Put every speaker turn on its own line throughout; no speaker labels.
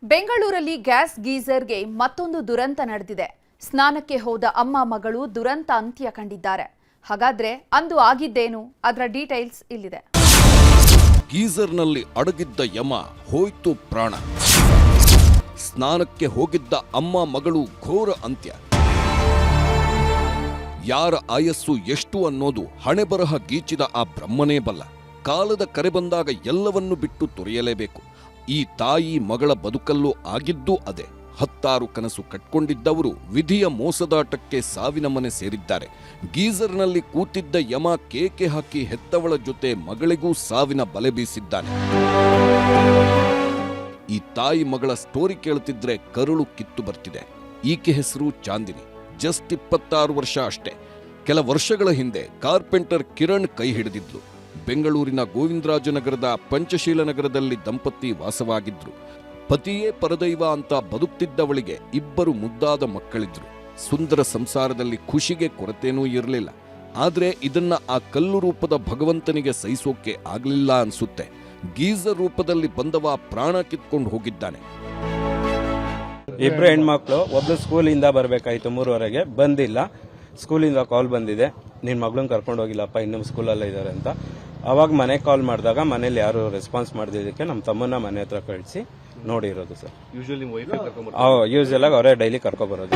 ಬೆಂಗಳೂರಲ್ಲಿ ಗ್ಯಾಸ್ ಗೀಜರ್ಗೆ ಮತ್ತೊಂದು ದುರಂತ ನಡೆದಿದೆ. ಸ್ನಾನಕ್ಕೆ ಹೋದ ಅಮ್ಮ ಮಗಳು ದುರಂತ ಅಂತ್ಯ ಕಂಡಿದ್ದಾರೆ. ಹಾಗಾದ್ರೆ ಅಂದು ಆಗಿದ್ದೇನು? ಅದರ ಡೀಟೇಲ್ಸ್ ಇಲ್ಲಿದೆ.
ಗೀಜರ್ನಲ್ಲಿ ಅಡಗಿದ್ದ ಯಮ ಹೋಯ್ತು ಪ್ರಾಣ. ಸ್ನಾನಕ್ಕೆ ಹೋಗಿದ್ದ ಅಮ್ಮ ಮಗಳು ಘೋರ ಅಂತ್ಯ. ಯಾರ ಆಯಸ್ಸು ಎಷ್ಟು ಅನ್ನೋದು ಹಣೆಬರಹ ಗೀಚಿದ ಆ ಬ್ರಹ್ಮನೇ ಬಲ್ಲ. ಕಾಲದ ಕರೆ ಬಂದಾಗ ಎಲ್ಲವನ್ನೂ ಬಿಟ್ಟು ತೊರೆಯಲೇಬೇಕು. ಈ ತಾಯಿ ಮಗಳ ಬದುಕಲ್ಲೂ ಆಗಿದ್ದೂ ಅದೇ. ಹತ್ತಾರು ಕನಸು ಕಟ್ಕೊಂಡಿದ್ದವರು ವಿಧಿಯ ಮೋಸದಾಟಕ್ಕೆ ಸಾವಿನ ಮನೆ ಸೇರಿದ್ದಾರೆ. ಗೀಜರ್ನಲ್ಲಿ ಕೂತಿದ್ದ ಯಮ ಕೇಕೆ ಹಾಕಿ ಹೆತ್ತವಳ ಜೊತೆ ಮಗಳಿಗೂ ಸಾವಿನ ಬಲೆ ಬೀಸಿದ್ದಾನೆ. ಈ ತಾಯಿ ಮಗಳ ಸ್ಟೋರಿ ಕೇಳುತ್ತಿದ್ರೆ ಕರುಳು ಕಿತ್ತು ಬರ್ತಿದೆ. ಈಕೆ ಹೆಸರು ಚಾಂದಿನಿ. ಜಸ್ಟ್ 26 ವರ್ಷ ಅಷ್ಟೇ. ಕೆಲ ವರ್ಷಗಳ ಹಿಂದೆ ಕಾರ್ಪೆಂಟರ್ ಕಿರಣ್ ಕೈ ಹಿಡಿದಿದ್ಲು. ಬೆಂಗಳೂರಿನ ಗೋವಿಂದರಾಜನಗರದ ಪಂಚಶೀಲನಗರದಲ್ಲಿ ದಂಪತಿ ವಾಸವಾಗಿದ್ರು. ಪತಿಯೇ ಪರದೈವ ಅಂತ ಬದುಕ್ತಿದ್ದವಳಿಗೆ 2 ಮುದ್ದಾದ ಮಕ್ಕಳಿದ್ರು. ಸುಂದರ ಸಂಸಾರದಲ್ಲಿ ಖುಷಿಗೆ ಕೊರತೆನೂ ಇರಲಿಲ್ಲ. ಆದ್ರೆ ಇದನ್ನ ಆ ಕಲ್ಲು ರೂಪದ ಭಗವಂತನಿಗೆ ಸಹಿಸೋಕೆ ಆಗ್ಲಿಲ್ಲ ಅನ್ಸುತ್ತೆ. ಗೀಜರ್ ರೂಪದಲ್ಲಿ ಬಂದವ ಪ್ರಾಣ ಕಿತ್ಕೊಂಡು ಹೋಗಿದ್ದಾನೆ.
2 ಹೆಣ್ಮಕ್ಳು, ಒಬ್ರು ಸ್ಕೂಲಿಂದ ಬರ್ಬೇಕಾಯ್ತು 3:30ಗೆ, ಬಂದಿಲ್ಲ. ಸ್ಕೂಲಿಂದ ಕಾಲ್ ಬಂದಿದೆ, ನಿನ್ ಮಗಳನ್ನ ಕರ್ಕೊಂಡು ಹೋಗಿಲ್ಲಪ್ಪ, ಇನ್ನೂ ಸ್ಕೂಲಲ್ಲೇ ಇದ್ದಾರೆ ಅಂತ. ಅವಾಗ ಮನೆಗೆ ಕಾಲ್ ಮಾಡಿದಾಗ ಮನೇಲಿ ಯಾರು ರೆಸ್ಪಾನ್ಸ್ ಮಾಡಿದ್ದಕ್ಕೆ ನಮ್ಮ ತಮ್ಮನ್ನ ಮನೆ ಹತ್ರ ಕಳಿಸಿ ನೋಡಿರೋದು ಸರ್. ಯೂಶಲ್ ಆಗಿ ಅವರೇ ಡೈಲಿ ಕರ್ಕೊಬರೋದು.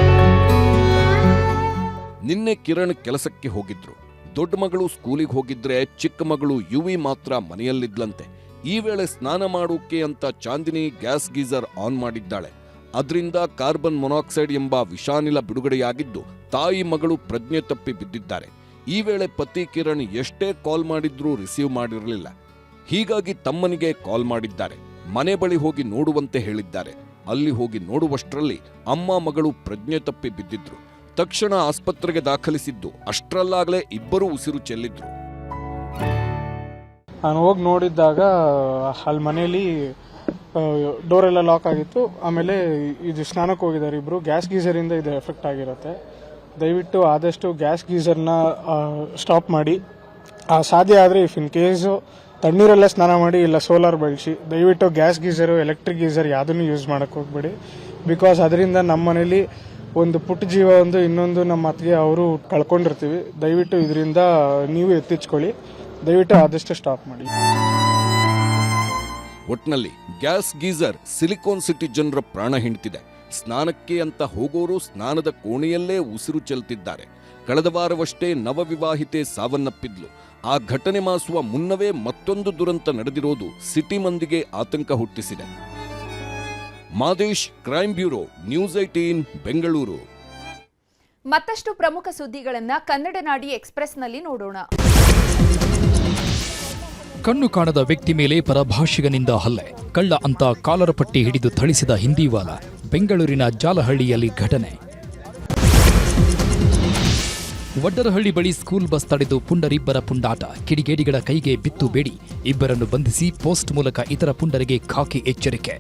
ನಿನ್ನೆ ಕಿರಣ್ ಕೆಲಸಕ್ಕೆ ಹೋಗಿದ್ರು. ದೊಡ್ಡ ಮಗಳು ಸ್ಕೂಲಿಗೆ ಹೋಗಿದ್ರೆ ಚಿಕ್ಕ ಮಗಳು ಯುವಿ ಮಾತ್ರ ಮನೆಯಲ್ಲಿದ್ಲಂತೆ. ಈ ವೇಳೆ ಸ್ನಾನ ಮಾಡೋಕೆ ಅಂತ ಚಾಂದಿನಿ ಗ್ಯಾಸ್ ಗೀಜರ್ ಆನ್ ಮಾಡಿದ್ದಾಳೆ. ಅದರಿಂದ ಕಾರ್ಬನ್ ಮೊನಾಕ್ಸೈಡ್ ಎಂಬ ವಿಷಾನಿಲ ಬಿಡುಗಡೆಯಾಗಿದ್ದು ತಾಯಿ ಮಗಳು ಪ್ರಜ್ಞೆ ತಪ್ಪಿ ಬಿದ್ದಿದ್ದಾರೆ. ಈ ವೇಳೆ ಪತಿ ಕಿರಣ್ ಎಷ್ಟೇ ಕಾಲ್ ಮಾಡಿದ್ರೂ ರಿಸೀವ್ ಮಾಡಿರಲಿಲ್ಲ. ಹೀಗಾಗಿ ತಮ್ಮನಿಗೆ ಕಾಲ್ ಮಾಡಿದ್ದಾರೆ. ಮನೆ ಬಳಿ ಹೋಗಿ ನೋಡುವಂತೆ ಹೇಳಿದ್ದಾರೆ. ಅಲ್ಲಿ ಹೋಗಿ ನೋಡುವಷ್ಟರಲ್ಲಿ ಅಮ್ಮ ಮಗಳು ಪ್ರಜ್ಞೆ ತಪ್ಪಿ ಬಿದ್ದಿದ್ರು. ತಕ್ಷಣ ಆಸ್ಪತ್ರೆಗೆ ದಾಖಲಿಸಿದ್ದು. ಅಷ್ಟರಲ್ಲಾಗಲೇ 2 ಉಸಿರು ಚೆಲ್ಲಿದ್ರು.
ನಾನು ಹೋಗಿ ನೋಡಿದ್ದಾಗ ಅಲ್ಲಿ ಮನೆಯಲ್ಲಿ ಡೋರ್ ಎಲ್ಲ ಲಾಕ್ ಆಗಿತ್ತು. ಆಮೇಲೆ ಇದು ಸ್ನಾನಕ್ಕೆ ಹೋಗಿದ್ದಾರೆ ಇಬ್ರು. ಗ್ಯಾಸ್ ಗೀಸರಿಂದ ಇದು ಎಫೆಕ್ಟ್ ಆಗಿರುತ್ತೆ. ದಯವಿಟ್ಟು ಆದಷ್ಟು ಗ್ಯಾಸ್ ಗೀಸರ್ನ ಸ್ಟಾಪ್ ಮಾಡಿ. ಸಾಧ್ಯ ಆದರೆ ಇಫ್ ಇನ್ ಕೇಸು ತಣ್ಣೀರಲ್ಲೇ ಸ್ನಾನ ಮಾಡಿ, ಇಲ್ಲ ಸೋಲಾರ್ ಬಳಸಿ. ದಯವಿಟ್ಟು ಗ್ಯಾಸ್ ಗೀಸರು, ಎಲೆಕ್ಟ್ರಿಕ್ ಗೀಸರ್ ಯಾವುದನ್ನು ಯೂಸ್ ಮಾಡೋಕ್ಕೆ ಹೋಗ್ಬೇಡಿ. ಬಿಕಾಸ್ ಅದರಿಂದ ನಮ್ಮ ಮನೇಲಿ ಒಂದು ಪುಟ್ಟ ಜೀವ ಇನ್ನೊಂದು ನಮ್ಮ ಅತ್ತಿಗೆ ಅವರು ಕಳ್ಕೊಂಡಿರ್ತೀವಿ. ದಯವಿಟ್ಟು ಇದರಿಂದ ನೀವು ಎತ್ತಿಚ್ಕೊಳ್ಳಿ. ದಯವಿಟ್ಟು ಆದಷ್ಟು ಸ್ಟಾಪ್ ಮಾಡಿ.
ಒಟ್ನಲ್ಲಿ ಗ್ಯಾಸ್ ಗೀಜರ್ ಸಿಲಿಕಾನ್ ಸಿಟಿ ಜನರ ಪ್ರಾಣ ಹಿಂಡ್ತಿದೆ. ಸ್ನಾನಕ್ಕೆ ಅಂತ ಹೋಗೋರು ಸ್ನಾನದ ಕೋಣೆಯಲ್ಲೇ ಉಸಿರು ಚೆಲ್ತಿದ್ದಾರೆ. ಕಳೆದ ವಾರವಷ್ಟೇ ನವವಿವಾಹಿತೆ ಸಾವನ್ನಪ್ಪಿದ್ಲು. ಆ ಘಟನೆ ಮಾಸುವ ಮುನ್ನವೇ ಮತ್ತೊಂದು ದುರಂತ ನಡೆದಿರೋದು ಸಿಟಿ ಮಂದಿಗೆ ಆತಂಕ ಹುಟ್ಟಿಸಿದೆ. Madesh, crime bureau, news 18, Bengaluru.
ಮತ್ತಷ್ಟು ಪ್ರಮುಖ ಸುದ್ದಿಗಳನ್ನ ಕನ್ನಡ ನಾಡಿ ಎಕ್ಸ್‌ಪ್ರೆಸ್‌ನಲ್ಲಿ ನೋಡೋಣ.
ಕಣ್ಣು ಕಾಣದ ವ್ಯಕ್ತಿ ಮೇಲೆ ಪರಭಾಷಿಗನಿಂದ ಹಲ್ಲೆ. ಕಳ್ಳ ಅಂತ ಕಾಲರ ಪಟ್ಟಿ ಹಿಡಿದು ಥಳಿಸಿದ ಹಿಂದಿವಾಲ. ಬೆಂಗಳೂರಿನ ಜಾಲಹಳ್ಳಿಯಲ್ಲಿ ಘಟನೆ. ವಡ್ಡರಹಳ್ಳಿ ಬಳಿ ಸ್ಕೂಲ್ ಬಸ್ ತಡೆದು ಪುಂಡರಿಬ್ಬರ ಪುಂಡಾಟ. ಕಿಡಿಗೇಡಿಗಳ ಕೈಗೆ ಬಿತ್ತು ಬೇಡಿ. 2 ಬಂಧಿಸಿ ಪೋಸ್ಟ್ ಮೂಲಕ ಇತರ ಪುಂಡರಿಗೆ ಖಾಕಿ ಎಚ್ಚರಿಕೆ.